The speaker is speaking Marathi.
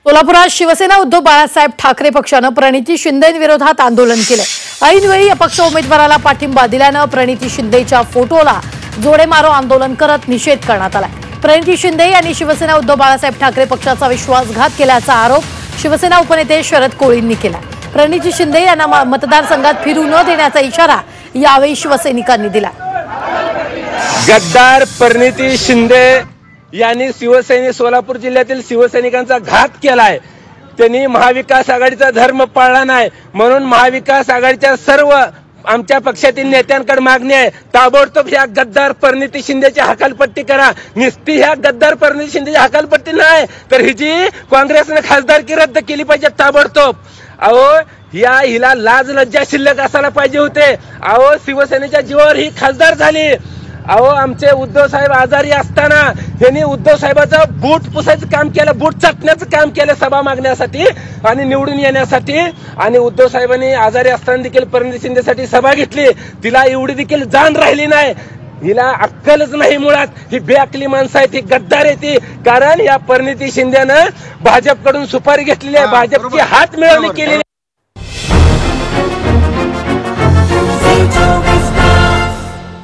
सोलापुरात शिवसेना उद्धव बाळासाहेब ठाकरे पक्षानं प्रणिती शिंदेविरोधात आंदोलन केले। ऐनवेळी अपक्ष उमेदवाराला पाठिंबा दिल्यानं प्रणिती शिंदेच्या फोटोला जोडे मारो आंदोलन करत निषेध करण्यात आला। प्रणिती शिंदे यांनी शिवसेना उद्धव बाळासाहेब ठाकरे पक्षाचा विश्वासघात केल्याचा आरोप शिवसेना उपनेते शरद कोळींनी केला। प्रणिती शिंदे यांना मतदारसंघात फिरू न देण्याचा इशारा यावेळी शिवसैनिकांनी दिला। गद्दार प्रणिती शिंदे यांनी सोलापूर जिल्ह्यातील शिवसैनिकांचा घात केलाय। त्यांनी महाविकास आघाडीचा धर्म पाळला नाही, म्हणून महाविकास आघाडीच्या सर्व आमच्या पक्षातील नेत्यांकडे मागणी आहे, ताबडतोब ह्या गद्दार प्रणिती शिंदेची हकालपट्टी करा। नुसती ह्या गद्दार प्रणिती शिंदेची हकालपट्टी नाही तर हिची काँग्रेसने खासदारकी रद्द केली पाहिजे ताबडतोब। अहो हिला लाज लज्जा शिल्लक असायला पाहिजे होते। अहो शिवसेनेच्या जीवावर ही खासदार झाली। अहो आमचे उद्धव साहेब आजारी असताना यांनी उद्धव साहेबाचं बूट पुसायचं काम केलं, बूट चाटण्याचं काम केलं सभा मागण्यासाठी आणि निवडून येण्यासाठी। आणि उद्धव साहेबांनी आजारी असताना देखील प्रणिती शिंदेसाठी सभा घेतली, तिला एवढी देखील जाण राहिली नाही। हिला अक्कलच नाही, मुळात ही बेअक्कली माणसं आहे, ती गद्दार आहे ती। कारण या प्रणिती शिंदेनं भाजपकडून सुपारी घेतलेली आहे, भाजपची हात मिळवणी केलेली